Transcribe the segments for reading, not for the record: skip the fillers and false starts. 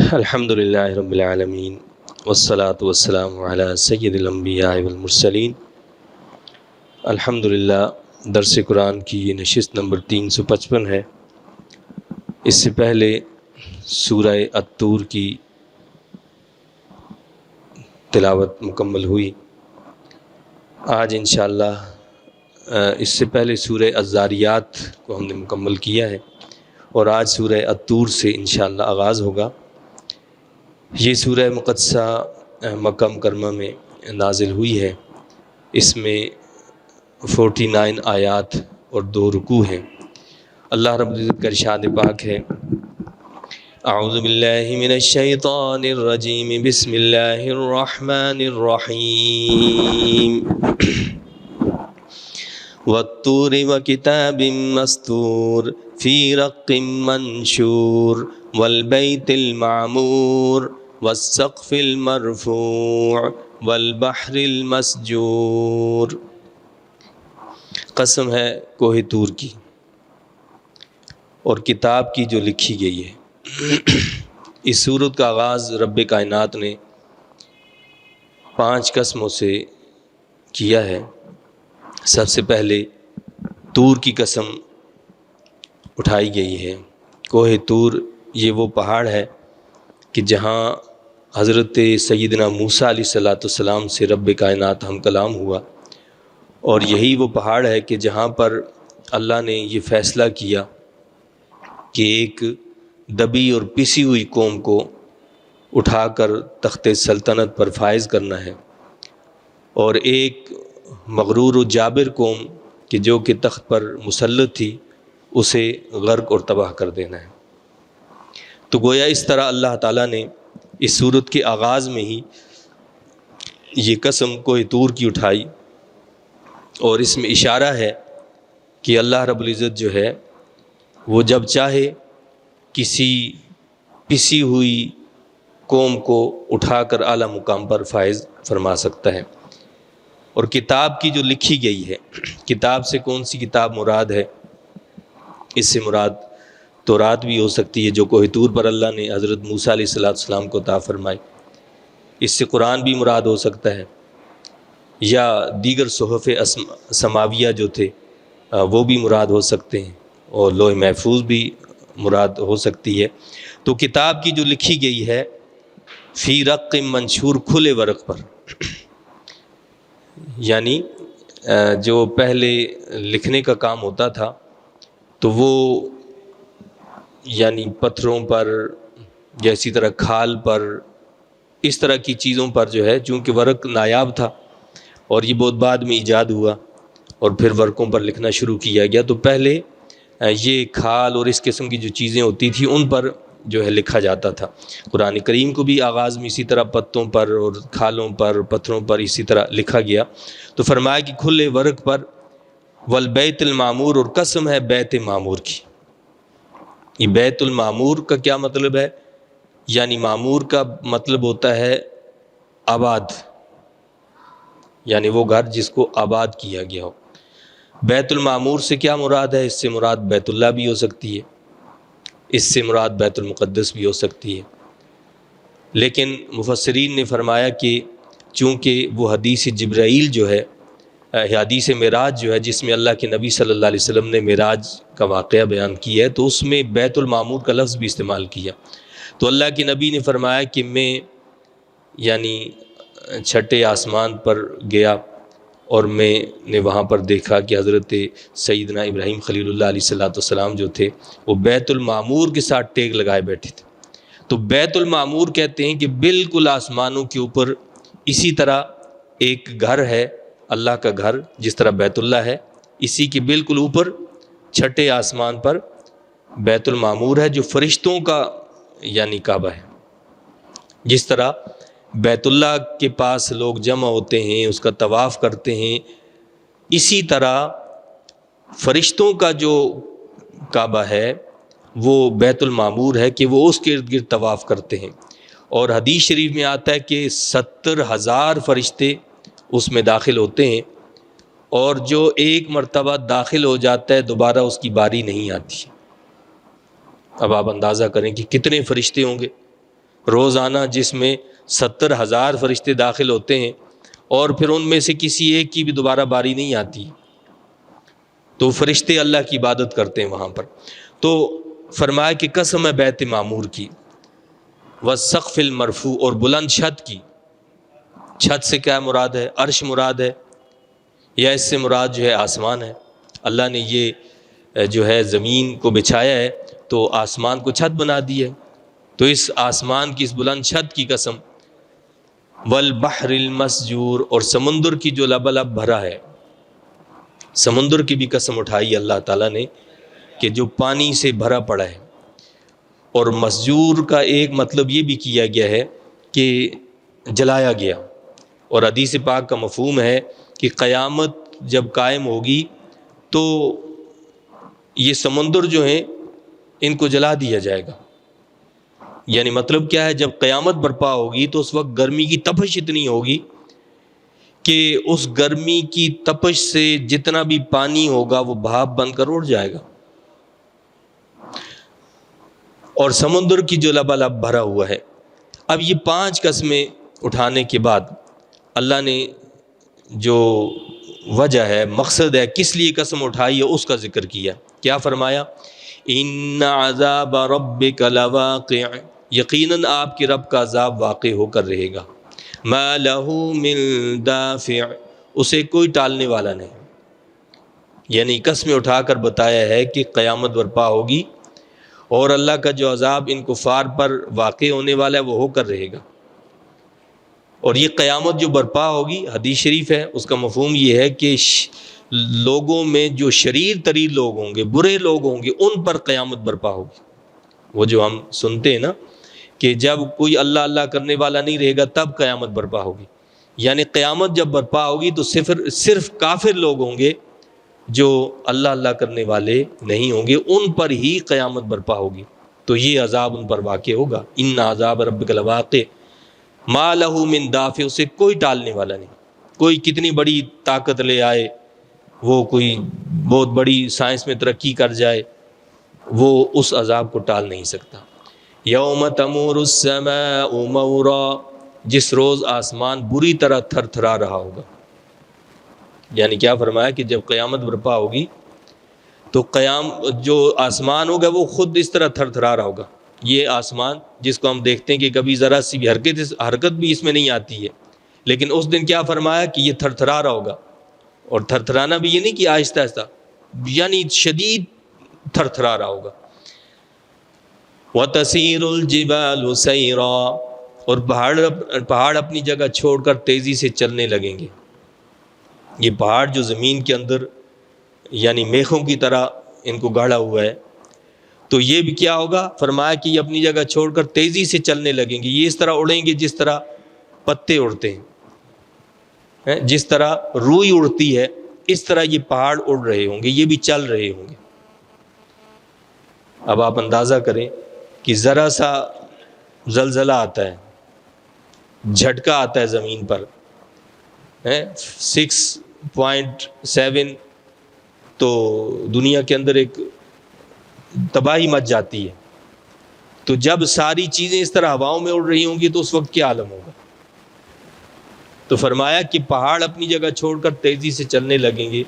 الحمد للہ رب العالمین والصلاة والسلام علی سید الانبیاء والمرسلین۔ الحمد للہ درس قرآن کی یہ نشست نمبر 355 ہے۔ اس سے پہلے سورہ الطور کی تلاوت مکمل ہوئی۔ آج انشاءاللہ اس سے پہلے سورہ الذاریات کو ہم نے مکمل کیا ہے اور آج سورہ الطور سے انشاءاللہ آغاز ہوگا۔ یہ سورہ مقدسہ مکہ مکرمہ میں نازل ہوئی ہے۔ اس میں 49 آیات اور 2 رکوع ہیں۔ اللہ رب العزت کا ارشاد پاک ہے، اعوذ باللہ من الشیطان الرجیم، بسم اللہ الرحمن الرحیم، والطور وکتاب مستور فی رق منشور والبیت المعمور والسقف المرفوع والبحر المسجور۔ قسم ہے کوہ طور کی اور کتاب کی جو لکھی گئی ہے۔ اس سورت کا آغاز رب کائنات نے 5 قسموں سے کیا ہے۔ سب سے پہلے طور کی قسم اٹھائی گئی ہے۔ کوہ طور یہ وہ پہاڑ ہے کہ جہاں حضرت سیدنا موسیٰ علیہ السلام سے رب کائنات ہم کلام ہوا، اور یہی وہ پہاڑ ہے کہ جہاں پر اللہ نے یہ فیصلہ کیا کہ ایک دبی اور پسی ہوئی قوم کو اٹھا کر تخت سلطنت پر فائز کرنا ہے، اور ایک مغرور و جابر قوم کہ جو کہ تخت پر مسلط تھی اسے غرق اور تباہ کر دینا ہے۔ تو گویا اس طرح اللہ تعالیٰ نے اس سورت کے آغاز میں ہی یہ قسم کوہ طور کی اٹھائی، اور اس میں اشارہ ہے کہ اللہ رب العزت جو ہے وہ جب چاہے کسی پسی ہوئی قوم کو اٹھا کر اعلیٰ مقام پر فائز فرما سکتا ہے۔ اور کتاب کی جو لکھی گئی ہے، کتاب سے کون سی کتاب مراد ہے؟ اس سے مراد تورات بھی ہو سکتی ہے جو کوہ طور پر اللہ نے حضرت موسیٰ علیہ السلام کو عطا فرمائی۔ اس سے قرآن بھی مراد ہو سکتا ہے، یا دیگر صحف سماویہ جو تھے وہ بھی مراد ہو سکتے ہیں، اور لوح محفوظ بھی مراد ہو سکتی ہے۔ تو کتاب کی جو لکھی گئی ہے فی رق منشور، کھلے ورق پر، یعنی جو پہلے لکھنے کا کام ہوتا تھا تو وہ یعنی پتھروں پر یا اسی طرح کھال پر، اس طرح کی چیزوں پر جو ہے، چونکہ ورق نایاب تھا اور یہ بہت بعد میں ایجاد ہوا اور پھر ورقوں پر لکھنا شروع کیا گیا، تو پہلے یہ کھال اور اس قسم کی جو چیزیں ہوتی تھیں ان پر جو ہے لکھا جاتا تھا۔ قرآن کریم کو بھی آغاز میں اسی طرح پتوں پر اور کھالوں پر، پتھروں پر اسی طرح لکھا گیا۔ تو فرمایا کہ کھلے ورق پر، والبیت المعمور، اور قسم ہے بیت معمور کی۔ یہ بیت المعمور کا کیا مطلب ہے؟ یعنی معمور کا مطلب ہوتا ہے آباد، یعنی وہ گھر جس کو آباد کیا گیا ہو۔ بیت المعمور سے کیا مراد ہے؟ اس سے مراد بیت اللہ بھی ہو سکتی ہے، اس سے مراد بیت المقدس بھی ہو سکتی ہے، لیکن مفسرین نے فرمایا کہ چونکہ وہ حدیث جبرائیل جو ہے، حدیث معراج جو ہے، جس میں اللہ کے نبی صلی اللہ علیہ وسلم نے معراج کا واقعہ بیان کیا ہے، تو اس میں بیت المعمور کا لفظ بھی استعمال کیا۔ تو اللہ کے نبی نے فرمایا کہ میں یعنی چھٹے آسمان پر گیا اور میں نے وہاں پر دیکھا کہ حضرت سیدنا ابراہیم خلیل اللہ علیہ السلام جو تھے وہ بیت المعمور کے ساتھ ٹیک لگائے بیٹھے تھے۔ تو بیت المعمور کہتے ہیں کہ بالکل آسمانوں کے اوپر اسی طرح ایک گھر ہے، اللہ کا گھر جس طرح بیت اللہ ہے، اسی کے بالکل اوپر چھٹے آسمان پر بیت المعمور ہے، جو فرشتوں کا یعنی کعبہ ہے۔ جس طرح بیت اللہ کے پاس لوگ جمع ہوتے ہیں، اس کا طواف کرتے ہیں، اسی طرح فرشتوں کا جو کعبہ ہے وہ بیت المعمور ہے کہ وہ اس کے ارد گرد طواف کرتے ہیں۔ اور حدیث شریف میں آتا ہے کہ 70,000 فرشتے اس میں داخل ہوتے ہیں، اور جو ایک مرتبہ داخل ہو جاتا ہے دوبارہ اس کی باری نہیں آتی۔ اب آپ اندازہ کریں کہ کتنے فرشتے ہوں گے۔ روزانہ جس میں 70,000 فرشتے داخل ہوتے ہیں، اور پھر ان میں سے کسی ایک کی بھی دوبارہ باری نہیں آتی، تو فرشتے اللہ کی عبادت کرتے ہیں وہاں پر۔ تو فرمایا کہ قسم ہے بیت معمور کی، والسقف المرفوع، اور بلند چھت کی۔ چھت سے کیا مراد ہے؟ عرش مراد ہے، یا اس سے مراد جو ہے آسمان ہے؟ اللہ نے یہ جو ہے زمین کو بچھایا ہے تو آسمان کو چھت بنا دی ہے، تو اس آسمان کی اس بلند چھت کی قسم، والبحر المسجور، اور سمندر کی جو لبالب بھرا ہے، سمندر کی بھی قسم اٹھائی اللہ تعالیٰ نے کہ جو پانی سے بھرا پڑا ہے۔ اور مسجور کا ایک مطلب یہ بھی کیا گیا ہے کہ جلایا گیا، اور حدیث پاک کا مفہوم ہے کہ قیامت جب قائم ہوگی تو یہ سمندر جو ہیں ان کو جلا دیا جائے گا۔ یعنی مطلب کیا ہے؟ جب قیامت برپا ہوگی تو اس وقت گرمی کی تپش اتنی ہوگی کہ اس گرمی کی تپش سے جتنا بھی پانی ہوگا وہ بھاپ بن کر اڑ جائے گا، اور سمندر کی جو لبالب بھرا ہوا ہے۔ اب یہ 5 قسمیں اٹھانے کے بعد اللہ نے جو وجہ ہے، مقصد ہے، کس لیے قسم اٹھائی ہے، اس کا ذکر کیا۔ کیا فرمایا؟ ان عذاب ربک لواقع، یقیناً آپ کے رب کا عذاب واقع ہو کر رہے گا۔ ما لہ من دافع، اسے کوئی ٹالنے والا نہیں۔ یعنی قسم اٹھا کر بتایا ہے کہ قیامت برپا ہوگی، اور اللہ کا جو عذاب ان کفار پر واقع ہونے والا ہے وہ ہو کر رہے گا۔ اور یہ قیامت جو برپا ہوگی، حدیث شریف ہے، اس کا مفہوم یہ ہے کہ لوگوں میں جو شریر ترین لوگ ہوں گے، برے لوگ ہوں گے، ان پر قیامت برپا ہوگی۔ وہ جو ہم سنتے ہیں نا کہ جب کوئی اللہ اللہ کرنے والا نہیں رہے گا تب قیامت برپا ہوگی، یعنی قیامت جب برپا ہوگی تو صرف کافر لوگ ہوں گے جو اللہ اللہ کرنے والے نہیں ہوں گے، ان پر ہی قیامت برپا ہوگی، تو یہ عذاب ان پر واقع ہوگا۔ ان عذاب ربک لواقع ما لہ من دافع، اسے کوئی ٹالنے والا نہیں۔ کوئی کتنی بڑی طاقت لے آئے، وہ کوئی بہت بڑی سائنس میں ترقی کر جائے، وہ اس عذاب کو ٹال نہیں سکتا۔ یوم تمور السماء مورا، جس روز آسمان بری طرح تھر تھرا رہا ہوگا۔ یعنی کیا فرمایا کہ جب قیامت برپا ہوگی تو جو آسمان ہوگا وہ خود اس طرح تھر تھرا رہا ہوگا۔ یہ آسمان جس کو ہم دیکھتے ہیں کہ کبھی ذرا سی بھی حرکت بھی اس میں نہیں آتی ہے، لیکن اس دن کیا فرمایا کہ یہ تھر تھرا رہا ہوگا، اور تھر تھرانا بھی یہ نہیں کہ آہستہ آہستہ، یعنی شدید تھر تھرا رہا ہوگا۔ وَتَسِيرُ الْجِبَالُ سَيْرًا، اور پہاڑ اپنی جگہ چھوڑ کر تیزی سے چلنے لگیں گے۔ یہ پہاڑ جو زمین کے اندر یعنی میخوں کی طرح ان کو گاڑا ہوا ہے، تو یہ بھی کیا ہوگا؟ فرمایا کہ یہ اپنی جگہ چھوڑ کر تیزی سے چلنے لگیں گے۔ یہ اس طرح اڑیں گے جس طرح پتے اڑتے ہیں، جس طرح روئی اڑتی ہے، اس طرح یہ پہاڑ اڑ رہے ہوں گے، یہ بھی چل رہے ہوں گے۔ اب آپ اندازہ کریں کہ ذرا سا زلزلہ آتا ہے، جھٹکا آتا ہے زمین پر 6.7، تو دنیا کے اندر ایک تباہی مچ جاتی ہے۔ تو جب ساری چیزیں اس طرح ہواؤں میں اڑ رہی ہوں گی تو اس وقت کیا عالم ہوگا؟ تو فرمایا کہ پہاڑ اپنی جگہ چھوڑ کر تیزی سے چلنے لگیں گے۔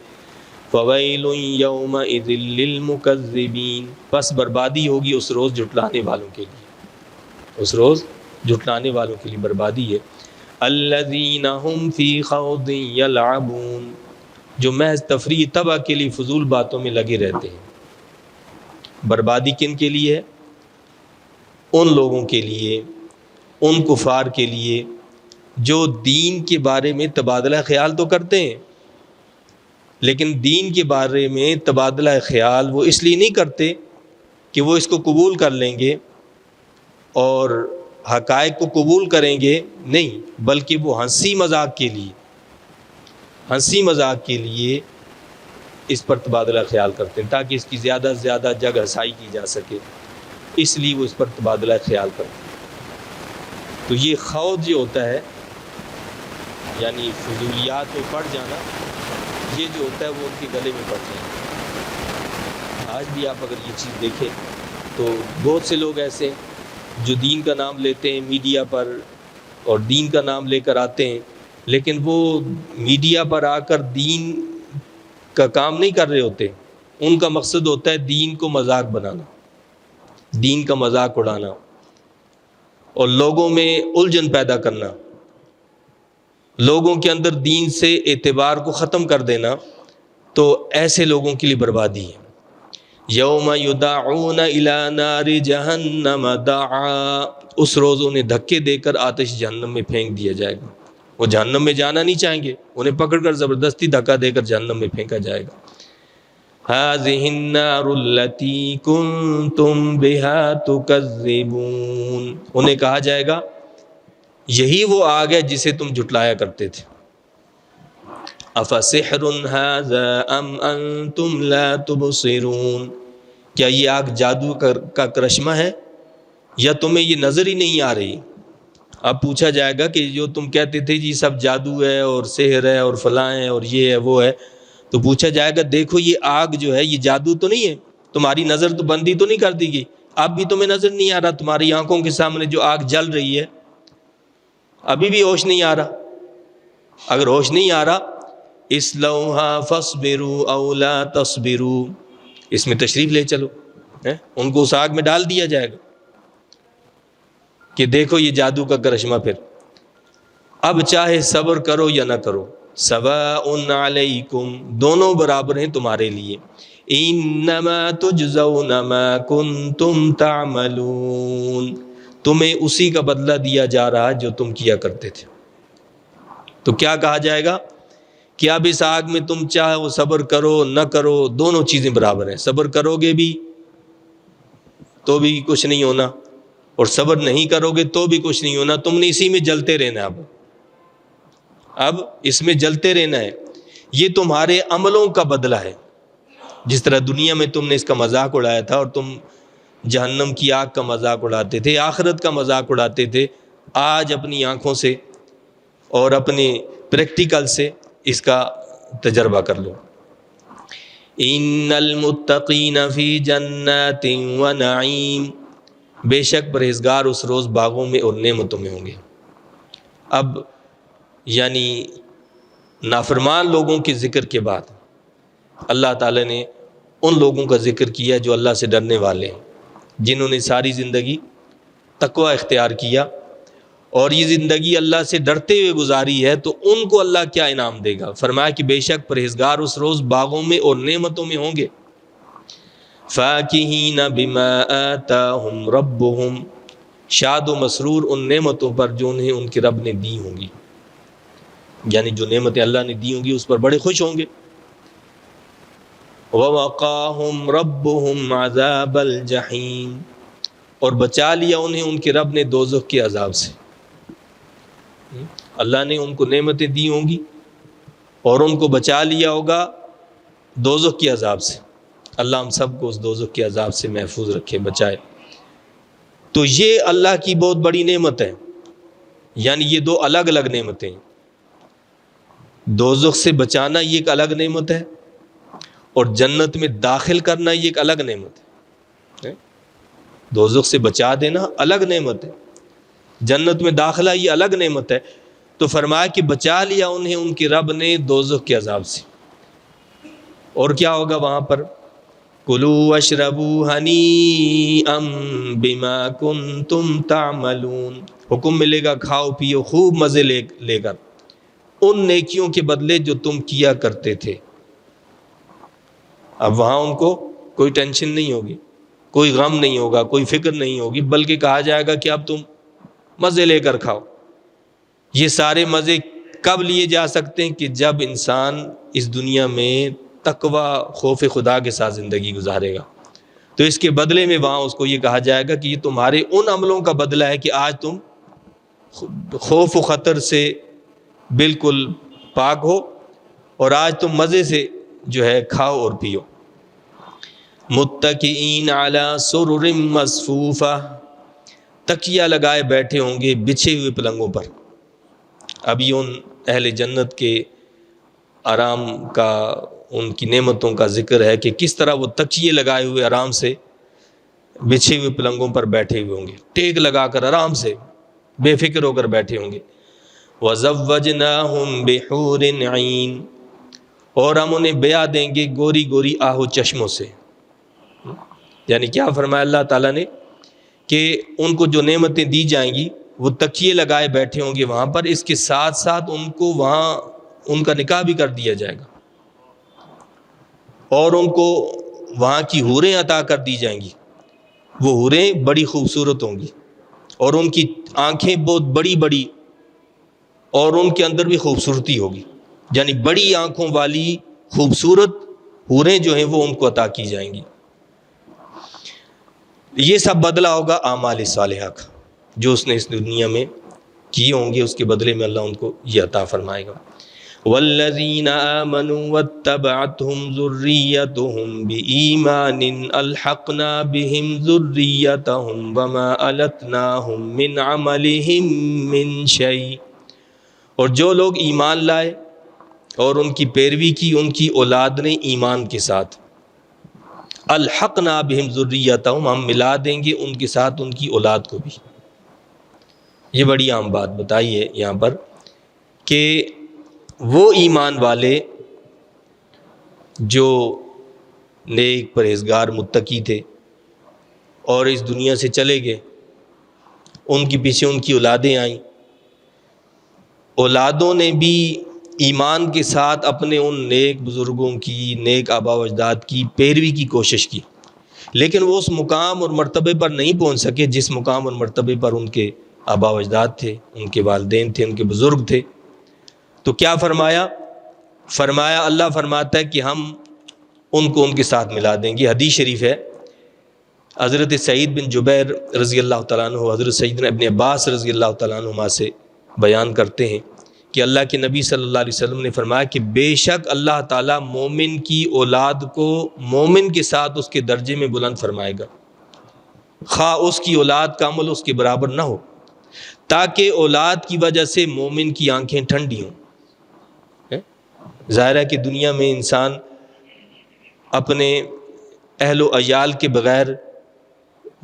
فَوَيْلٌ يَوْمَئِذٍ لِّلْمُكَذِّبِينَ، پس بربادی ہوگی اس روز جھٹلانے والوں کے لیے، اس روز جھٹلانے والوں کے لیے بربادی ہے۔ الَّذِينَ هُمْ فِي خَوْضٍ يَلْعَبُونَ، جو محض تفریح تباہ کے لیے فضول باتوں میں لگے رہتے ہیں۔ بربادی کن کے لیے ہے؟ ان لوگوں کے لیے، ان کفار کے لیے جو دین کے بارے میں تبادلہ خیال تو کرتے ہیں، لیکن دین کے بارے میں تبادلہ خیال وہ اس لیے نہیں کرتے کہ وہ اس کو قبول کر لیں گے اور حقائق کو قبول کریں گے، نہیں، بلکہ وہ ہنسی مذاق کے لیے اس پر تبادلہ خیال کرتے ہیں، تاکہ اس کی زیادہ سے زیادہ جگ ہسائی کی جا سکے، اس لیے وہ اس پر تبادلہ خیال کرتے ہیں۔ تو یہ خوض جو ہوتا ہے، یعنی فضولیات میں پڑ جانا، یہ جو ہوتا ہے وہ ان کے گلے میں پڑ جائے۔ آج بھی آپ اگر یہ چیز دیکھیں تو بہت سے لوگ ایسے جو دین کا نام لیتے ہیں میڈیا پر اور دین کا نام لے کر آتے ہیں، لیکن وہ میڈیا پر آ کر دین کا کام نہیں کر رہے ہوتے. ان کا مقصد ہوتا ہے دین کو مذاق بنانا، دین کا مذاق اڑانا اور لوگوں میں الجھن پیدا کرنا، لوگوں کے اندر دین سے اعتبار کو ختم کر دینا. تو ایسے لوگوں کے لیے بربادی ہے. یوم یدعون الی نار جہنم دعا، اس روز انہیں دھکے دے کر آتش جہنم میں پھینک دیا جائے گا. وہ جہنم میں جانا نہیں چاہیں گے، انہیں پکڑ کر زبردستی دھکا دے کر جہنم میں پھینکا جائے گا. هذه النار التي كنتم بها تكذبون، انہیں کہا جائے گا یہی وہ آگ ہے جسے تم جھٹلایا کرتے تھے. افسحر هذا ام انتم لا تبصرون، کیا یہ آگ جادو کا کرشمہ ہے یا تمہیں یہ نظر ہی نہیں آ رہی؟ اب پوچھا جائے گا کہ جو تم کہتے تھے جی سب جادو ہے اور سحر ہے اور فلاں ہے اور یہ ہے وہ ہے، تو پوچھا جائے گا دیکھو یہ آگ جو ہے یہ جادو تو نہیں ہے، تمہاری نظر تو بندی تو نہیں کر دی گئی، اب بھی تمہیں نظر نہیں آ رہا؟ تمہاری آنکھوں کے سامنے جو آگ جل رہی ہے ابھی بھی ہوش نہیں آ رہا؟ اگر ہوش نہیں آ رہا اصلوہا فاصبروا او لا تصبروا، اس میں تشریف لے چلو، ان کو اس آگ میں ڈال دیا جائے گا کہ دیکھو یہ جادو کا کرشمہ. پھر اب چاہے صبر کرو یا نہ کرو، سواء علیکم، دونوں برابر ہیں تمہارے لیے. انما تجزون ما کنتم تعملون، تمہیں اسی کا بدلہ دیا جا رہا ہے جو تم کیا کرتے تھے. تو کیا کہا جائے گا کہ اب اس آگ میں تم چاہو صبر کرو نہ کرو، دونوں چیزیں برابر ہیں. صبر کرو گے بھی تو بھی کچھ نہیں ہونا اور صبر نہیں کرو گے تو بھی کچھ نہیں ہونا. تم نے اسی میں جلتے رہنا، اب اس میں جلتے رہنا ہے. یہ تمہارے عملوں کا بدلہ ہے. جس طرح دنیا میں تم نے اس کا مذاق اڑایا تھا اور تم جہنم کی آگ کا مذاق اڑاتے تھے، آخرت کا مذاق اڑاتے تھے، آج اپنی آنکھوں سے اور اپنے پریکٹیکل سے اس کا تجربہ کر لو. ان المتقین فی جنات و نعیم، بے شک پرہیزگار اس روز باغوں میں اور نعمتوں میں ہوں گے. اب یعنی نافرمان لوگوں کے ذکر کے بعد اللہ تعالیٰ نے ان لوگوں کا ذکر کیا جو اللہ سے ڈرنے والے ہیں، جنہوں نے ساری زندگی تقوی اختیار کیا اور یہ زندگی اللہ سے ڈرتے ہوئے گزاری ہے. تو ان کو اللہ کیا انعام دے گا؟ فرمایا کہ بے شک پرہیزگار اس روز باغوں میں اور نعمتوں میں ہوں گے. فاکہین بما آتاہم ربہم، شاد و مسرور ان نعمتوں پر جو انہیں ان کے رب نے دی ہوں گی، یعنی جو نعمتیں اللہ نے دی ہوں گی اس پر بڑے خوش ہوں گے. ووقاہم ربہم عذاب الجحیم، اور بچا لیا انہیں ان کے رب نے دوزخ کے عذاب سے. اللہ نے ان کو نعمتیں دی ہوں گی اور ان کو بچا لیا ہوگا دوزخ کے عذاب سے. اللہ ہم سب کو اس دوزخ کے عذاب سے محفوظ رکھے، بچائے. تو یہ اللہ کی بہت بڑی نعمت ہے. یعنی یہ دو الگ الگ نعمتیں ہیں. دوزخ سے بچانا یہ ایک الگ نعمت ہے اور جنت میں داخل کرنا یہ ایک الگ نعمت ہے. دوزخ سے بچا دینا الگ نعمت ہے، جنت میں داخلہ یہ الگ نعمت ہے. تو فرمایا کہ بچا لیا انہیں ان کے رب نے دوزخ کے عذاب سے. اور کیا ہوگا وہاں پر؟ کلوا واشربوا ہنیئا بما کنتم تعملون، حکم ملے گا کھاؤ پیو خوب مزے لے کر ان نیکیوں کے بدلے جو تم کیا کرتے تھے. اب وہاں ان کو کوئی ٹینشن نہیں ہوگی، کوئی غم نہیں ہوگا، کوئی فکر نہیں ہوگی، بلکہ کہا جائے گا کہ اب تم مزے لے کر کھاؤ. یہ سارے مزے کب لیے جا سکتے ہیں؟ کہ جب انسان اس دنیا میں تقوی خوف خدا کے ساتھ زندگی گزارے گا. تو اس کے بدلے میں وہاں اس کو یہ کہا جائے گا کہ یہ تمہارے ان عملوں کا بدلہ ہے کہ آج تم خوف و خطر سے بالکل پاک ہو اور آج تم مزے سے جو ہے کھاؤ اور پیو. متکئین علی سرر مصفوفہ، تکیہ لگائے بیٹھے ہوں گے بچھے ہوئے پلنگوں پر. اب یہ ان اہل جنت کے آرام کا، ان کی نعمتوں کا ذکر ہے کہ کس طرح وہ تکیے لگائے ہوئے آرام سے بچھے ہوئے پلنگوں پر بیٹھے ہوئے ہوں گے، ٹیک لگا کر آرام سے بے فکر ہو کر بیٹھے ہوں گے۔ وَزَوَّجْنَاهُمْ بِحُورٍ عِينٍ، اور ہم انہیں بیاہ دیں گے گوری گوری آہو چشموں سے۔ یعنی کیا فرمایا اللہ تعالیٰ نے کہ ان کو جو نعمتیں دی جائیں گی وہ تکیے لگائے بیٹھے ہوں گے وہاں پر، اس کے ساتھ ساتھ ان کو وہاں ان کا نکاح بھی کر دیا جائے گا، اور ان کو وہاں کی حوریں عطا کر دی جائیں گی۔ وہ حوریں بڑی خوبصورت ہوں گی اور ان کی آنکھیں بہت بڑی بڑی، اور ان کے اندر بھی خوبصورتی ہوگی، یعنی بڑی آنکھوں والی خوبصورت حوریں جو ہیں وہ ان کو عطا کی جائیں گی۔ یہ سب بدلہ ہوگا اعمال صالحہ کا، جو اس نے اس دنیا میں کیے ہوں گے، اس کے بدلے میں اللہ ان کو یہ عطا فرمائے گا۔ والذین آمنوا واتبعتهم ذریتهم بإیمان الحقنا بهم ذریتهم وما التناهم من عملهم من شیء، اور جو لوگ ایمان لائے اور ان کی پیروی کی ان کی اولاد نے ایمان کے ساتھ، الحقنا بہم ذریتہم، ہم ملا دیں گے ان کے ساتھ ان کی اولاد کو بھی۔ یہ بڑی عام بات بتائی ہے یہاں پر کہ وہ ایمان والے جو نیک پرہیزگار متقی تھے اور اس دنیا سے چلے گئے، ان کے پیچھے ان کی اولادیں آئیں، اولادوں نے بھی ایمان کے ساتھ اپنے ان نیک بزرگوں کی، نیک آبا و اجداد کی پیروی کی کوشش کی، لیکن وہ اس مقام اور مرتبے پر نہیں پہنچ سکے جس مقام اور مرتبے پر ان کے آبا و اجداد تھے، ان کے والدین تھے، ان کے بزرگ تھے۔ تو کیا فرمایا اللہ فرماتا ہے کہ ہم ان کو ان کے ساتھ ملا دیں گے۔ حدیث شریف ہے، حضرت سعید بن جبیر رضی اللہ تعالیٰ عنہ حضرت سیدنا ابن عباس رضی اللہ تعالیٰ عنہما سے بیان کرتے ہیں کہ اللہ کے نبی صلی اللہ علیہ وسلم نے فرمایا کہ بے شک اللہ تعالیٰ مومن کی اولاد کو مومن کے ساتھ اس کے درجے میں بلند فرمائے گا، خواہ اس کی اولاد کا عمل اس کے برابر نہ ہو، تاکہ اولاد کی وجہ سے مومن کی آنکھیں ٹھنڈی ہوں۔ ظاہر ہے کہ دنیا میں انسان اپنے اہل و عیال کے بغیر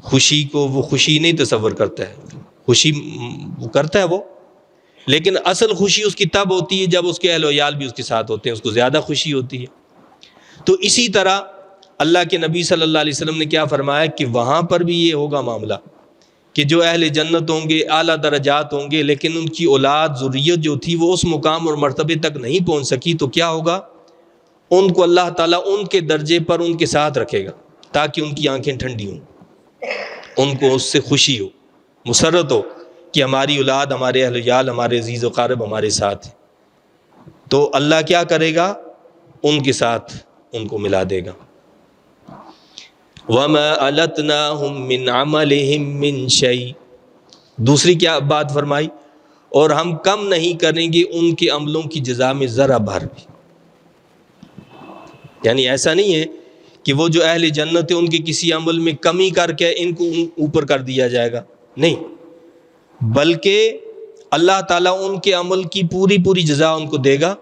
خوشی کو وہ خوشی نہیں تصور کرتا ہے، خوشی وہ کرتا ہے وہ، لیکن اصل خوشی اس کی تب ہوتی ہے جب اس کے اہل و عیال بھی اس کے ساتھ ہوتے ہیں، اس کو زیادہ خوشی ہوتی ہے۔ تو اسی طرح اللہ کے نبی صلی اللہ علیہ وسلم نے کیا فرمایا کہ وہاں پر بھی یہ ہوگا معاملہ کہ جو اہل جنت ہوں گے، اعلیٰ درجات ہوں گے، لیکن ان کی اولاد ذریت جو تھی وہ اس مقام اور مرتبے تک نہیں پہنچ سکی، تو کیا ہوگا؟ ان کو اللہ تعالیٰ ان کے درجے پر ان کے ساتھ رکھے گا تاکہ ان کی آنکھیں ٹھنڈی ہوں، ان کو اس سے خوشی ہو، مسرت ہو کہ ہماری اولاد، ہمارے اہل عیال، ہمارے عزیز و قارب ہمارے ساتھ ہیں۔ تو اللہ کیا کرے گا؟ ان کے ساتھ ان کو ملا دے گا۔ وَمَا أَلَتْنَاهُمْ مِنْ عَمَلِهِمْ مِنْ شَيْءٍ، دوسری کیا بات فرمائی؟ اور ہم کم نہیں کریں گے ان کے عملوں کی جزا میں ذرا بھر بھی۔ یعنی ایسا نہیں ہے کہ وہ جو اہل جنت ہیں ان کے کسی عمل میں کمی کر کے ان کو اوپر کر دیا جائے گا، نہیں، بلکہ اللہ تعالیٰ ان کے عمل کی پوری جزا ان کو دے گا،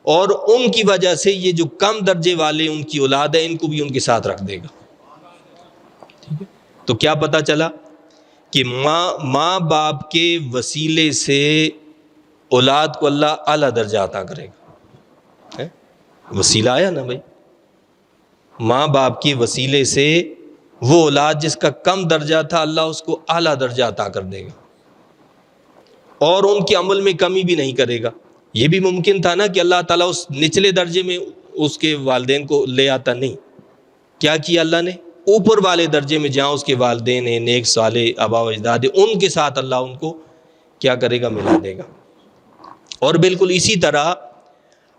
اور ان کی وجہ سے یہ جو کم درجے والے ان کی اولاد ہے ان کو بھی ان کے ساتھ رکھ دے گا۔ تو کیا پتہ چلا کہ ماں باپ کے وسیلے سے اولاد کو اللہ اعلیٰ درجہ عطا کرے گا۔ وسیلہ آیا نا بھائی، ماں باپ کے وسیلے سے وہ اولاد جس کا کم درجہ تھا اللہ اس کو اعلیٰ درجہ عطا کر دے گا، اور ان کے عمل میں کمی بھی نہیں کرے گا۔ یہ بھی ممکن تھا نا کہ اللہ تعالیٰ اس نچلے درجے میں اس کے والدین کو لے آتا، نہیں، کیا کیا اللہ نے؟ اوپر والے درجے میں جہاں اس کے والدین ہیں، نیک صالح آبا و اجداد ہیں، ان کے ساتھ اللہ ان کو کیا کرے گا؟ ملا دے گا۔ اور بالکل اسی طرح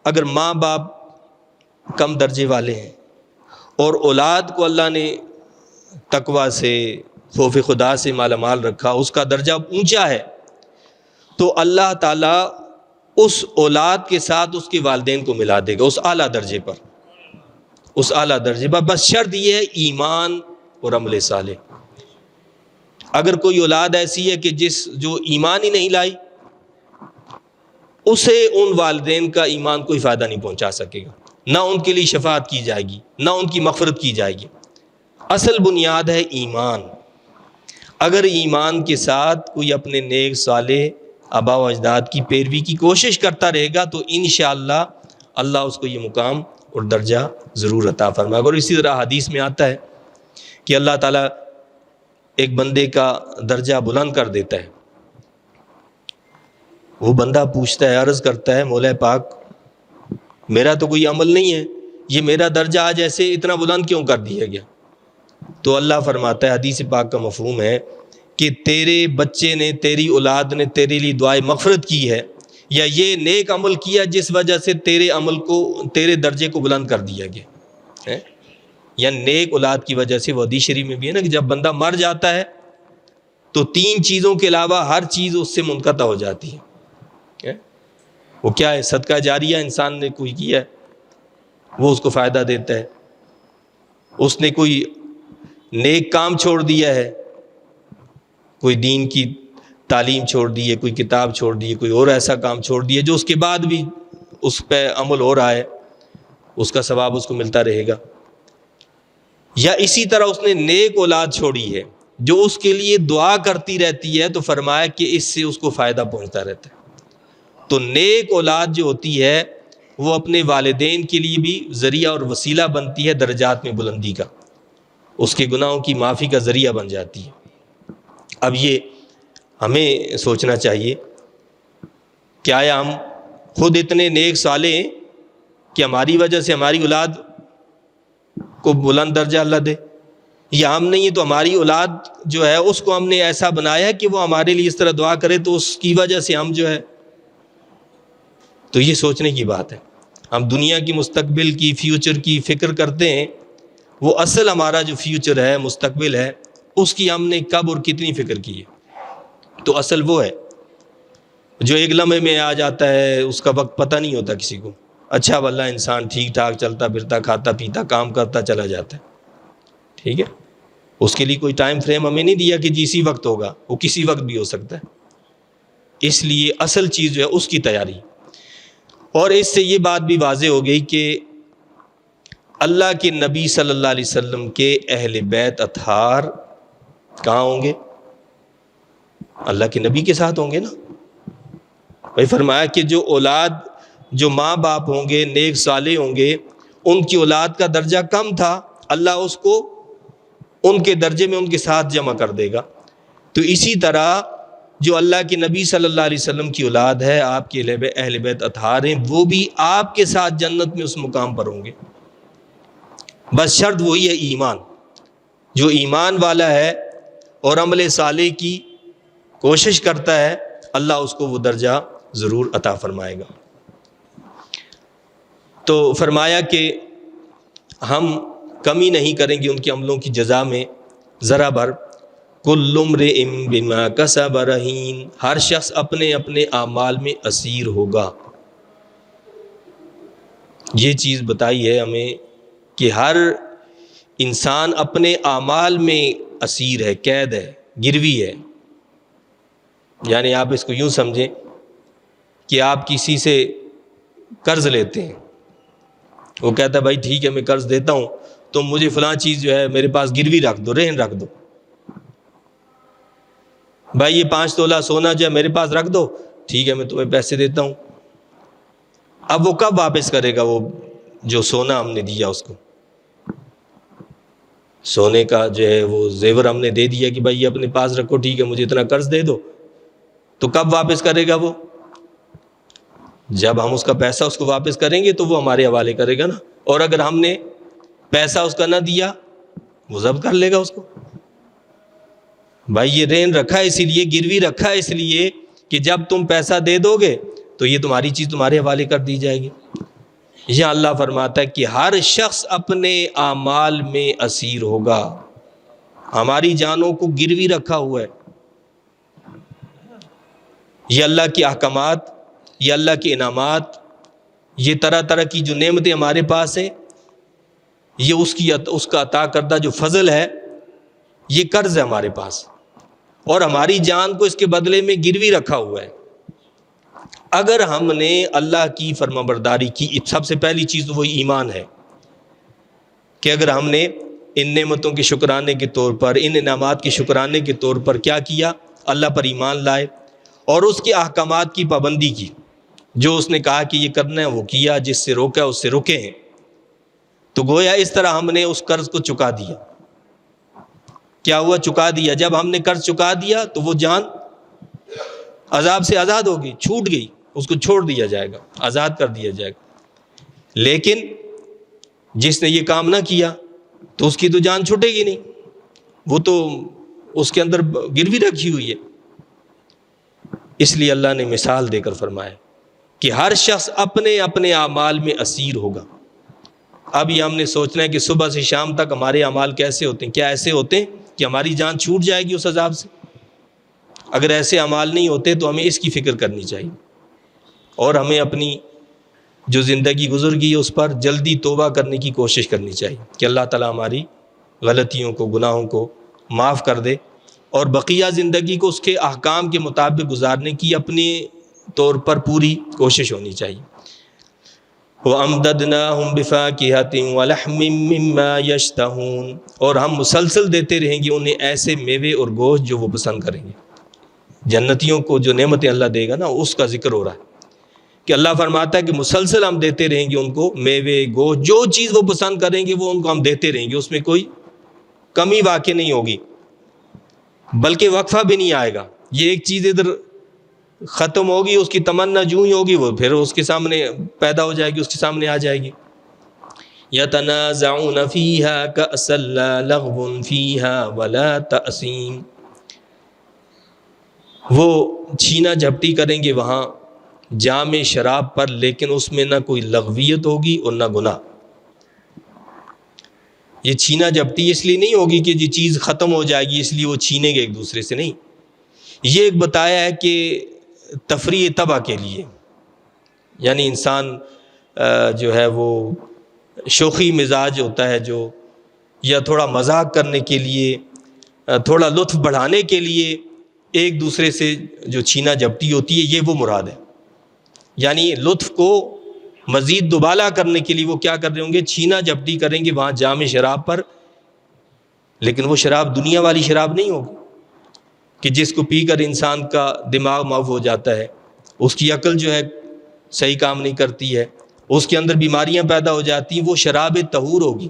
اگر ماں باپ کم درجے والے ہیں اور اولاد کو اللہ نے تقویٰ سے، خوف خدا سے مالا مال رکھا، اس کا درجہ اونچا ہے، تو اللہ تعالیٰ اس اولاد کے ساتھ اس کے والدین کو ملا دے گا اس اعلیٰ درجے پر، اس اعلیٰ درجے پر۔ بس شرط یہ ہے ایمان اور عمل صالح۔ اگر کوئی اولاد ایسی ہے کہ جو ایمان ہی نہیں لائی، اسے ان والدین کا ایمان کوئی فائدہ نہیں پہنچا سکے گا، نہ ان کے لیے شفاعت کی جائے گی، نہ ان کی مغفرت کی جائے گی۔ اصل بنیاد ہے ایمان. اگر ایمان کے ساتھ کوئی اپنے نیک صالح آبا و اجداد کی پیروی کی کوشش کرتا رہے گا تو انشاءاللہ اللہ اس کو یہ مقام اور درجہ ضرور عطا فرمائے گا. اور اسی طرح حدیث میں آتا ہے کہ اللہ تعالیٰ ایک بندے کا درجہ بلند کر دیتا ہے. وہ بندہ پوچھتا ہے، عرض کرتا ہے، مولا پاک میرا تو کوئی عمل نہیں ہے، یہ میرا درجہ آج ایسے اتنا بلند کیوں کر دیا گیا؟ تو اللہ فرماتا ہے، حدیث پاک کا مفہوم ہے کہ تیرے بچے نے، تیری اولاد نے تیرے لیے دعائے مغفرت کی ہے، یا یہ نیک عمل کیا جس وجہ سے تیرے عمل کو، تیرے درجے کو بلند کر دیا گیا ہے. یا نیک اولاد کی وجہ سے. وہ حدیث شریف میں بھی ہے نا کہ جب بندہ مر جاتا ہے تو 3 چیزوں کے علاوہ ہر چیز اس سے منقطع ہو جاتی ہے. وہ کیا ہے؟ صدقہ جاریہ انسان نے کوئی کیا ہے، وہ اس کو فائدہ دیتا ہے. اس نے کوئی نیک کام چھوڑ دیا ہے، کوئی دین کی تعلیم چھوڑ دی ہے، کوئی کتاب چھوڑ دی ہے، کوئی اور ایسا کام چھوڑ دیا جو اس کے بعد بھی اس پہ عمل ہو رہا ہے، اس کا ثواب اس کو ملتا رہے گا. یا اسی طرح اس نے نیک اولاد چھوڑی ہے جو اس کے لیے دعا کرتی رہتی ہے، تو فرمایا کہ اس سے اس کو فائدہ پہنچتا رہتا ہے. تو نیک اولاد جو ہوتی ہے وہ اپنے والدین کے لیے بھی ذریعہ اور وسیلہ بنتی ہے درجات میں بلندی کا، اس کے گناہوں کی معافی کا ذریعہ بن جاتی ہے. اب یہ ہمیں سوچنا چاہیے کہ آیا ہم خود اتنے نیک صالح ہیں کہ ہماری وجہ سے ہماری اولاد کو بلند درجہ اللہ دے، یا ہم نہیں ہیں تو ہماری اولاد جو ہے اس کو ہم نے ایسا بنایا کہ وہ ہمارے لیے اس طرح دعا کرے تو اس کی وجہ سے ہم جو ہے. تو یہ سوچنے کی بات ہے. ہم دنیا کی مستقبل کی، فیوچر کی فکر کرتے ہیں، وہ اصل ہمارا جو فیوچر ہے، مستقبل ہے، اس کی ہم نے کب اور کتنی فکر کی ہے. تو اصل وہ ہے جو ایک لمحے میں آ جاتا ہے، اس کا وقت پتہ نہیں ہوتا کسی کو. اچھا واللہ انسان ٹھیک ٹھاک چلتا پھرتا، کھاتا پیتا، کام کرتا چلا جاتا ہے، ٹھیک ہے. اس کے لیے کوئی ٹائم فریم ہمیں نہیں دیا کہ جی اسی وقت ہوگا، وہ کسی وقت بھی ہو سکتا ہے. اس لیے اصل چیز جو ہے اس کی تیاری. اور اس سے یہ بات بھی واضح ہو گئی کہ اللہ کے نبی صلی اللہ علیہ وسلم کے اہل بیت اطہار کہاں ہوں گے؟ اللہ کے نبی کے ساتھ ہوں گے نا. بھائی فرمایا کہ جو اولاد، جو ماں باپ ہوں گے، نیک صالح ہوں گے، ان کی اولاد کا درجہ کم تھا، اللہ اس کو ان کے درجے میں ان کے ساتھ جمع کر دے گا. تو اسی طرح جو اللہ کے نبی صلی اللہ علیہ وسلم کی اولاد ہے، آپ کے اہل بیت اطہار ہیں، وہ بھی آپ کے ساتھ جنت میں اس مقام پر ہوں گے. بس شرط وہی ہے ایمان. جو ایمان والا ہے اور عمل صالح کی کوشش کرتا ہے، اللہ اس کو وہ درجہ ضرور عطا فرمائے گا. تو فرمایا کہ ہم کمی نہیں کریں گے ان کے عملوں کی جزا میں ذرا بھر. کل امرئ بما کسب رہین، ہر شخص اپنے اپنے اعمال میں اسیر ہوگا. یہ چیز بتائی ہے ہمیں کہ ہر انسان اپنے اعمال میں اسیر ہے، قید ہے، گروی ہے. یعنی آپ اس کو یوں سمجھیں کہ آپ کسی سے قرض لیتے ہیں، وہ کہتا ہے بھائی ٹھیک ہے میں قرض دیتا ہوں، تم مجھے فلاں چیز جو ہے میرے پاس گروی رکھ دو، رہن رکھ دو. بھائی یہ 5 تولہ سونا جو ہے میرے پاس رکھ دو، ٹھیک ہے میں تمہیں پیسے دیتا ہوں. اب وہ کب واپس کرے گا وہ جو سونا ہم نے دیا اس کو؟ سونے کا جو ہے وہ زیور ہم نے دے دیا کہ بھائی یہ اپنے پاس رکھو، ٹھیک ہے مجھے اتنا قرض دے دو. تو کب واپس کرے گا وہ؟ جب ہم اس کا پیسہ اس کو واپس کریں گے تو وہ ہمارے حوالے کرے گا نا. اور اگر ہم نے پیسہ اس کا نہ دیا، وہ ضبط کر لے گا اس کو. بھائی یہ رہن رکھا ہے اسی لیے، گروی رکھا ہے اس لیے کہ جب تم پیسہ دے دو گے تو یہ تمہاری چیز تمہارے حوالے کر دی جائے گی. یہ اللہ فرماتا ہے کہ ہر شخص اپنے اعمال میں اسیر ہوگا. ہماری جانوں کو گروی رکھا ہوا ہے. یہ اللہ کے احکامات، یہ اللہ کے انعامات، یہ طرح طرح کی جو نعمتیں ہمارے پاس ہیں، یہ اس کا عطا کردہ جو فضل ہے، یہ قرض ہے ہمارے پاس، اور ہماری جان کو اس کے بدلے میں گروی رکھا ہوا ہے. اگر ہم نے اللہ کی فرمانبرداری کی، سب سے پہلی چیز تو وہی ایمان ہے کہ اگر ہم نے ان نعمتوں کے شکرانے کے طور پر، ان انعامات کے شکرانے کے طور پر کیا کیا؟ اللہ پر ایمان لائے اور اس کے احکامات کی پابندی کی، جو اس نے کہا کہ یہ کرنا ہے وہ کیا، جس سے روکا اس سے رکے ہیں۔ تو گویا اس طرح ہم نے اس قرض کو چکا دیا۔ کیا ہوا؟ چکا دیا۔ جب ہم نے قرض چکا دیا تو وہ جان عذاب سے آزاد ہو گئی، چھوٹ گئی، اس کو چھوڑ دیا جائے گا، آزاد کر دیا جائے گا۔ لیکن جس نے یہ کام نہ کیا تو اس کی تو جان چھوٹے گی نہیں، وہ تو اس کے اندر گروی رکھی ہوئی ہے۔ اس لیے اللہ نے مثال دے کر فرمایا کہ ہر شخص اپنے اپنے اعمال میں اسیر ہوگا۔ اب یہ ہم نے سوچنا ہے کہ صبح سے شام تک ہمارے اعمال کیسے ہوتے ہیں؟ کیا ایسے ہوتے ہیں کہ ہماری جان چھوٹ جائے گی اس عذاب سے؟ اگر ایسے اعمال نہیں ہوتے تو ہمیں اس کی فکر کرنی چاہیے، اور ہمیں اپنی جو زندگی گزر گئی اس پر جلدی توبہ کرنے کی کوشش کرنی چاہیے کہ اللہ تعالیٰ ہماری غلطیوں کو، گناہوں کو معاف کر دے، اور بقیہ زندگی کو اس کے احکام کے مطابق گزارنے کی اپنے طور پر پوری کوشش ہونی چاہیے۔ وَأَمْدَدْنَاهُمْ بِفَاكِهَةٍ وَلَحْمٍ مِّمَّا يَشْتَهُونَ، اور ہم مسلسل دیتے رہیں گے انہیں ایسے میوے اور گوشت جو وہ پسند کریں گے۔ جنتیوں کو جو نعمتیں اللہ دے گا نا، اس کا ذکر ہو رہا ہے کہ اللہ فرماتا ہے کہ مسلسل ہم دیتے رہیں گے ان کو میوے، گوشت، جو چیز وہ پسند کریں گے وہ ان کو ہم دیتے رہیں گے، اس میں کوئی کمی واقع نہیں ہوگی، بلکہ وقفہ بھی نہیں آئے گا۔ یہ ایک چیز ادھر ختم ہوگی، اس کی تمنا جو ہی ہوگی وہ پھر اس کے سامنے پیدا ہو جائے گی، اس کے سامنے آ جائے گی۔ يَتَنَازَعُونَ فِيهَا كَأْسًا لَا لَغْوٌ فِيهَا وَلَا تَأْثِيمٌ، وہ چھینا جھپٹی کریں گے وہاں جام شراب پر، لیکن اس میں نہ کوئی لغویت ہوگی اور نہ گناہ۔ یہ چھینا جھپٹی اس لیے نہیں ہوگی کہ یہ چیز ختم ہو جائے گی اس لیے وہ چھینیں گے ایک دوسرے سے، نہیں، یہ ایک بتایا ہے کہ تفریح طبع کے لیے، یعنی انسان جو ہے وہ شوخی مزاج ہوتا ہے جو، یا تھوڑا مذاق کرنے کے لیے، تھوڑا لطف بڑھانے کے لیے ایک دوسرے سے جو چھینا جھپٹی ہوتی ہے، یہ وہ مراد ہے۔ یعنی لطف کو مزید دوبالا کرنے کے لیے وہ کیا کر رہے ہوں گے؟ چھینا جھپٹی کریں گے وہاں جام شراب پر، لیکن وہ شراب دنیا والی شراب نہیں ہوگی کہ جس کو پی کر انسان کا دماغ معاف ہو جاتا ہے، اس کی عقل جو ہے صحیح کام نہیں کرتی ہے، اس کے اندر بیماریاں پیدا ہو جاتی ہیں۔ وہ شراب طہور ہوگی،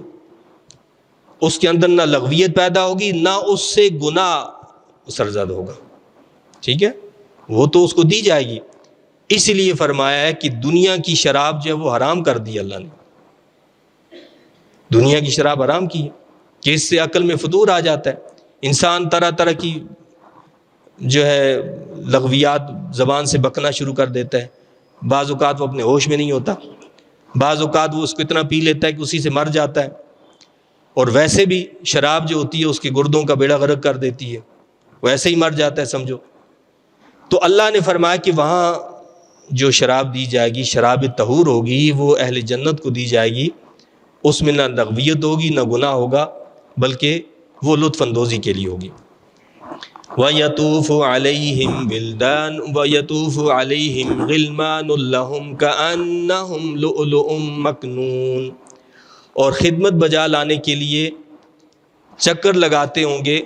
اس کے اندر نہ لغویت پیدا ہوگی، نہ اس سے گناہ سرزد ہوگا، ٹھیک ہے، وہ تو اس کو دی جائے گی۔ اس لیے فرمایا ہے کہ دنیا کی شراب جو ہے وہ حرام کر دی اللہ نے، دنیا کی شراب حرام کی ہے کہ اس سے عقل میں فطور آ جاتا ہے، انسان طرح طرح کی جو ہے لغویات زبان سے بکنا شروع کر دیتا ہے، بعض اوقات وہ اپنے ہوش میں نہیں ہوتا، بعض اوقات وہ اس کو اتنا پی لیتا ہے کہ اسی سے مر جاتا ہے، اور ویسے بھی شراب جو ہوتی ہے اس کے گردوں کا بیڑا غرق کر دیتی ہے، ویسے ہی مر جاتا ہے سمجھو۔ تو اللہ نے فرمایا کہ وہاں جو شراب دی جائے گی شراب طہور ہوگی، وہ اہل جنت کو دی جائے گی، اس میں نہ لغویت ہوگی نہ گناہ ہوگا، بلکہ وہ لطف اندوزی کے لیے ہوگی۔ وَيَطُوفُ عَلَيْهِمْ وِلْدَانٌ وَيَطُوفُ عَلَيْهِمْ غِلْمَانٌ لَهُمْ كَأَنَّهُمْ لُؤْلُؤٌ مَكْنُونٌ، اور خدمت بجا لانے کے لیے چکر لگاتے ہوں گے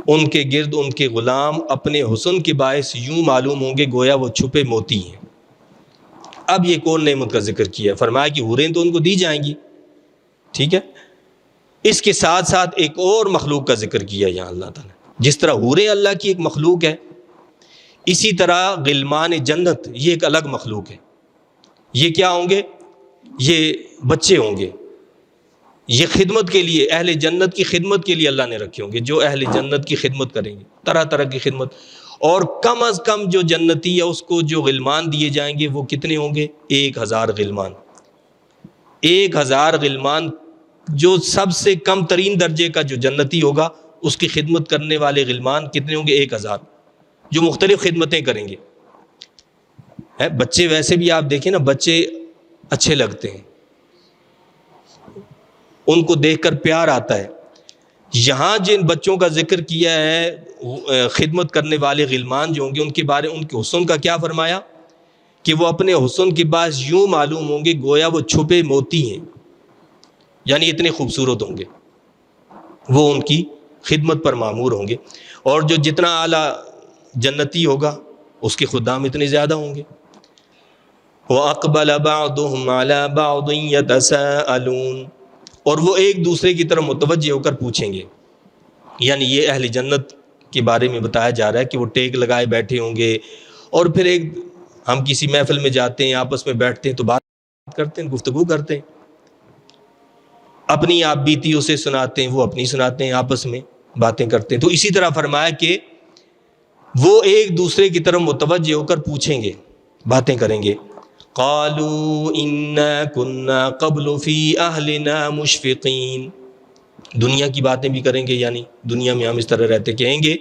ان کے گرد ان کے غلام، اپنے حسن کے باعث یوں معلوم ہوں گے گویا وہ چھپے موتی ہیں۔ اب یہ کون نعمت کا ذکر کیا؟ فرمایا کہ حوریں تو ان کو دی جائیں گی، ٹھیک ہے، اس کے ساتھ ساتھ ایک اور مخلوق کا ذکر کیا یہاں اللہ تعالیٰ۔ جس طرح حوریں اللہ کی ایک مخلوق ہے، اسی طرح غلمان جنت یہ ایک الگ مخلوق ہے۔ یہ کیا ہوں گے؟ یہ بچے ہوں گے، یہ خدمت کے لیے، اہل جنت کی خدمت کے لیے اللہ نے رکھے ہوں گے، جو اہل جنت کی خدمت کریں گے، طرح طرح کی خدمت۔ اور کم از کم جو جنتی ہے اس کو جو غلمان دیے جائیں گے وہ کتنے ہوں گے؟ 1000 غلمان۔ 1000 غلمان، جو سب سے کم ترین درجے کا جو جنتی ہوگا اس کی خدمت کرنے والے غلمان کتنے ہوں گے؟ 1000، جو مختلف خدمتیں کریں گے۔ بچے ویسے بھی آپ دیکھیں نا، بچے اچھے لگتے ہیں، ان کو دیکھ کر پیار آتا ہے۔ یہاں جن بچوں کا ذکر کیا ہے خدمت کرنے والے غلمان جو ہوں گے، ان کے بارے ان کے حسن کا کیا فرمایا کہ وہ اپنے حسن کے باعث یوں معلوم ہوں گے گویا وہ چھپے موتی ہیں۔ یعنی اتنے خوبصورت ہوں گے، وہ ان کی خدمت پر مامور ہوں گے، اور جو جتنا اعلیٰ جنتی ہوگا اس کے خدام اتنے زیادہ ہوں گے۔ وَأَقْبَلَ بَعْضُهُمْ عَلَى بَعْضٍ يَتَسَاءَلُونَ، اور وہ ایک دوسرے کی طرف متوجہ ہو کر پوچھیں گے، یعنی یہ اہل جنت کے بارے میں بتایا جا رہا ہے کہ وہ ٹیک لگائے بیٹھے ہوں گے، اور پھر ہم کسی محفل میں جاتے ہیں، آپس میں بیٹھتے ہیں تو بات کرتے ہیں، گفتگو کرتے ہیں، اپنی آپ بیتی اسے سناتے ہیں، وہ اپنی سناتے ہیں، آپس میں باتیں کرتے ہیں۔ تو اسی طرح فرمایا کہ وہ ایک دوسرے کی طرف متوجہ ہو کر پوچھیں گے، باتیں کریں گے۔ قالوا انا كنا قبل في اهلنا مشفقین، دنیا کی باتیں بھی کریں گے، یعنی دنیا میں ہم اس طرح رہتے، کہیں گے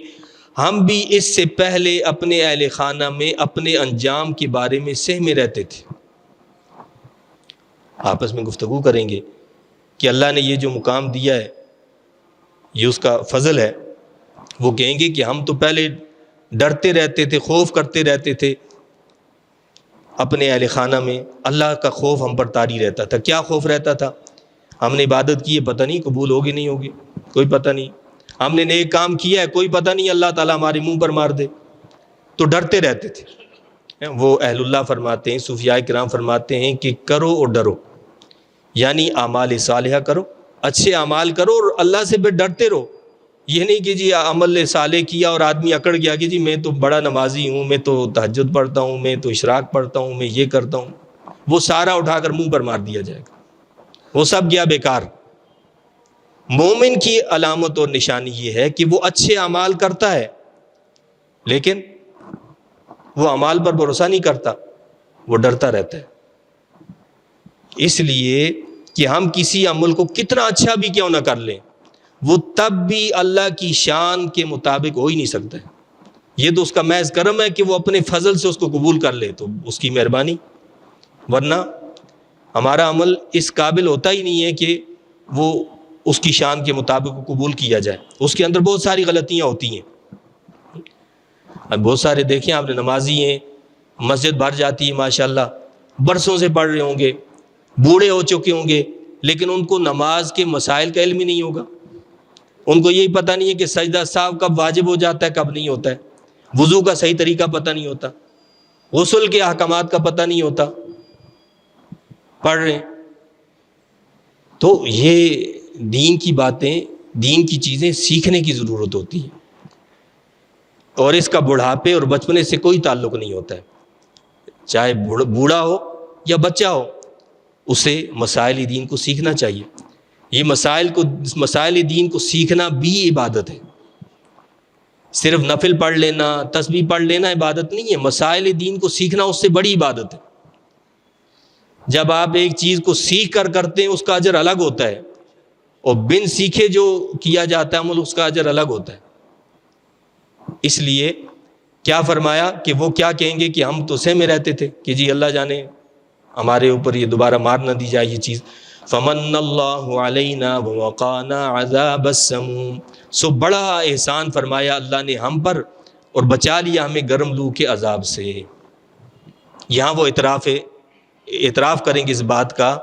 ہم بھی اس سے پہلے اپنے اہل خانہ میں اپنے انجام کے بارے میں سہمے رہتے تھے۔ آپس میں گفتگو کریں گے کہ اللہ نے یہ جو مقام دیا ہے یہ اس کا فضل ہے، وہ کہیں گے کہ ہم تو پہلے ڈرتے رہتے تھے، خوف کرتے رہتے تھے اپنے اہل خانہ میں، اللہ کا خوف ہم پر طاری رہتا تھا۔ کیا خوف رہتا تھا؟ ہم نے عبادت کی ہے، پتہ نہیں قبول ہوگی نہیں ہوگی، کوئی پتہ نہیں، ہم نے نیک کام کیا ہے، کوئی پتہ نہیں اللہ تعالیٰ ہمارے منہ پر مار دے، تو ڈرتے رہتے تھے۔ وہ اہل اللہ فرماتے ہیں، صوفیاء کرام فرماتے ہیں کہ کرو اور ڈرو، یعنی اعمال صالحہ کرو، اچھے اعمال کرو اور اللہ سے پھر ڈرتے رہو۔ یہ نہیں کہ جی عمل صالح کیا اور آدمی اکڑ گیا کہ جی میں تو بڑا نمازی ہوں، میں تو تہجد پڑھتا ہوں، میں تو اشراق پڑھتا ہوں، میں یہ کرتا ہوں، وہ سارا اٹھا کر منہ پر مار دیا جائے گا، وہ سب گیا بیکار۔ مومن کی علامت اور نشانی یہ ہے کہ وہ اچھے اعمال کرتا ہے لیکن وہ اعمال پر بھروسہ نہیں کرتا، وہ ڈرتا رہتا ہے۔ اس لیے کہ ہم کسی عمل کو کتنا اچھا بھی کیوں نہ کر لیں، وہ تب بھی اللہ کی شان کے مطابق ہو ہی نہیں سکتا ہے۔ یہ تو اس کا محض کرم ہے کہ وہ اپنے فضل سے اس کو قبول کر لے، تو اس کی مہربانی، ورنہ ہمارا عمل اس قابل ہوتا ہی نہیں ہے کہ وہ اس کی شان کے مطابق قبول کیا جائے، اس کے اندر بہت ساری غلطیاں ہوتی ہیں۔ اب بہت سارے دیکھیں آپ نے، نمازی ہیں، مسجد بھر جاتی ہے ماشاءاللہ، برسوں سے پڑھ رہے ہوں گے، بوڑھے ہو چکے ہوں گے، لیکن ان کو نماز کے مسائل کا علم ہی نہیں ہوگا، ان کو یہی پتہ نہیں ہے کہ سجدہ سہو کب واجب ہو جاتا ہے کب نہیں ہوتا ہے، وضو کا صحیح طریقہ پتہ نہیں ہوتا، غسل کے احکامات کا پتہ نہیں ہوتا، پڑھ رہے ہیں۔ تو یہ دین کی باتیں، دین کی چیزیں سیکھنے کی ضرورت ہوتی ہے، اور اس کا بڑھاپے اور بچپنے سے کوئی تعلق نہیں ہوتا ہے، چاہے بوڑھا ہو یا بچہ ہو، اسے مسائل دین کو سیکھنا چاہیے۔ یہ مسائل دین کو سیکھنا بھی عبادت ہے، صرف نفل پڑھ لینا، تسبیح پڑھ لینا عبادت نہیں ہے، مسائل دین کو سیکھنا اس سے بڑی عبادت ہے۔ جب آپ ایک چیز کو سیکھ کر کرتے ہیں اس کا اجر الگ ہوتا ہے، اور بن سیکھے جو کیا جاتا ہے عمل اس کا اجر الگ ہوتا ہے۔ اس لیے کیا فرمایا کہ وہ کیا کہیں گے کہ ہم تو سہمے رہتے تھے کہ جی اللہ جانے ہمارے اوپر یہ دوبارہ مار نہ دی جائے یہ چیز۔ فمن اللہ علینا ووقانا عذاب السموم، سو بڑا احسان فرمایا اللہ نے ہم پر اور بچا لیا ہمیں گرم لو کے عذاب سے۔ یہاں وہ اعتراف کریں گے اس بات کا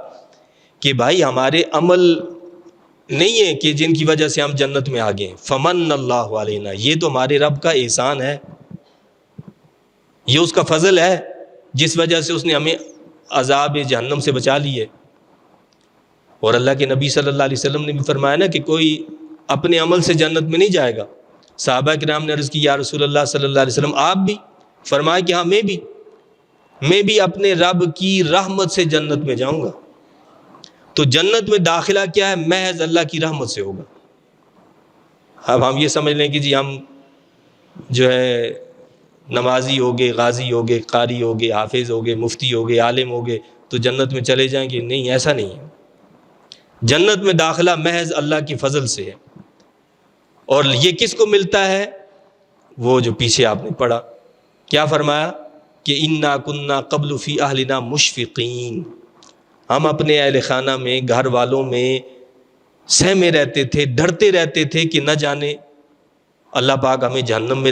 کہ بھائی ہمارے عمل نہیں ہے کہ جن کی وجہ سے ہم جنت میں آ گئے، فمن اللہ علینا، یہ تو ہمارے رب کا احسان ہے، یہ اس کا فضل ہے جس وجہ سے اس نے ہمیں عذاب جہنم سے بچا لی ہے۔ اور اللہ کے نبی صلی اللہ علیہ وسلم نے بھی فرمایا نا کہ کوئی اپنے عمل سے جنت میں نہیں جائے گا۔ صحابہ کرام نے عرض کی یا رسول اللہ صلی اللہ علیہ وسلم آپ بھی؟ فرمایا کہ ہاں میں بھی اپنے رب کی رحمت سے جنت میں جاؤں گا۔ تو جنت میں داخلہ کیا ہے؟ محض اللہ کی رحمت سے ہوگا۔ اب ہم یہ سمجھ لیں کہ جی ہم جو ہے نمازی ہو گئے، غازی ہو گئے، قاری ہو گئے، حافظ ہو گئے، مفتی ہو گئے، عالم ہو گئے تو جنت میں چلے جائیں گے، نہیں، ایسا نہیں ہے۔ جنت میں داخلہ محض اللہ کی فضل سے ہے، اور یہ کس کو ملتا ہے؟ وہ جو پیچھے آپ نے پڑھا، کیا فرمایا کہ انا کننا قبل فی اہلنا مشفقین، ہم اپنے اہل خانہ میں، گھر والوں میں سہمے رہتے تھے، ڈرتے رہتے تھے کہ نہ جانے اللہ پاک ہمیں جہنم میں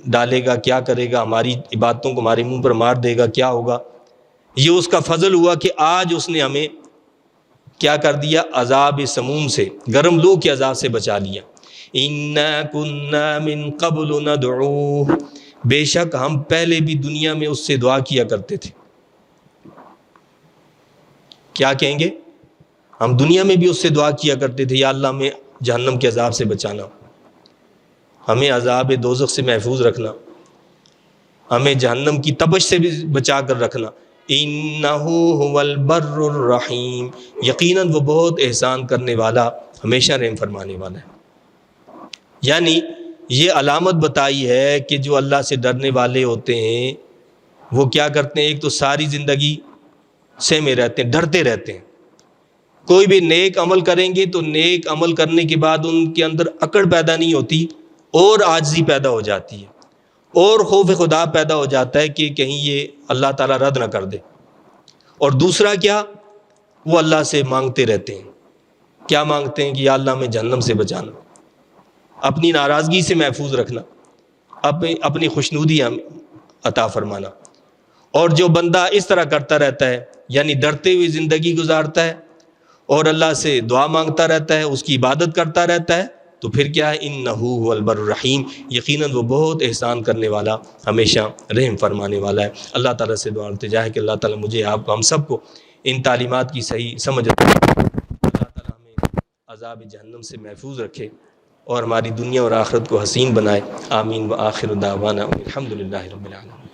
ڈالے گا، کیا کرے گا، ہماری عبادتوں کو ہمارے منہ پر مار دے گا، کیا ہوگا۔ یہ اس کا فضل ہوا کہ آج اس نے ہمیں کیا کر دیا؟ عذاب سموم سے، گرم لو کے عذاب سے بچا لیا۔ اِنَّا كُنَّا مِن قَبْلُ نَدْعُوهُ، بے شک ہم پہلے بھی دنیا میں اس سے دعا کیا کرتے تھے۔ کیا کہیں گے؟ ہم دنیا میں بھی اس سے دعا کیا کرتے تھے، یا اللہ ہمیں جہنم کے عذاب سے بچانا، ہمیں عذاب دوزخ سے محفوظ رکھنا، ہمیں جہنم کی تپش سے بھی بچا کر رکھنا۔ اِنَّهُ هُوَ الْبَرُّ الرَّحِيمُ، یقیناً وہ بہت احسان کرنے والا، ہمیشہ رحم فرمانے والا ہے۔ یعنی یہ علامت بتائی ہے کہ جو اللہ سے ڈرنے والے ہوتے ہیں وہ کیا کرتے ہیں؟ ایک تو ساری زندگی سہمے رہتے ہیں، ڈرتے رہتے ہیں۔ کوئی بھی نیک عمل کریں گے تو نیک عمل کرنے کے بعد ان کے اندر اکڑ پیدا نہیں ہوتی، اور عاجزی پیدا ہو جاتی ہے، اور خوف خدا پیدا ہو جاتا ہے کہ کہیں یہ اللہ تعالیٰ رد نہ کر دے۔ اور دوسرا کیا؟ وہ اللہ سے مانگتے رہتے ہیں۔ کیا مانگتے ہیں؟ کہ یا اللہ ہمیں جہنم سے بچانا، اپنی ناراضگی سے محفوظ رکھنا، اپنی خوشنودی عطا فرمانا۔ اور جو بندہ اس طرح کرتا رہتا ہے، یعنی ڈرتے ہوئے زندگی گزارتا ہے اور اللہ سے دعا مانگتا رہتا ہے، اس کی عبادت کرتا رہتا ہے، تو پھر کیا ہے؟ انہو هو البر الرحیم، یقیناً وہ بہت احسان کرنے والا، ہمیشہ رحم فرمانے والا ہے۔ اللہ تعالیٰ سے دعا التجا ہے کہ اللہ تعالیٰ مجھے، آپ کو، ہم سب کو ان تعلیمات کی صحیح سمجھ عطا فرمائے۔ اللہ تعالیٰ ہمیں عذاب جہنم سے محفوظ رکھے اور ہماری دنیا اور آخرت کو حسین بنائے۔ آمین۔ وآخر دعوانا الحمد للہ رب العالمین۔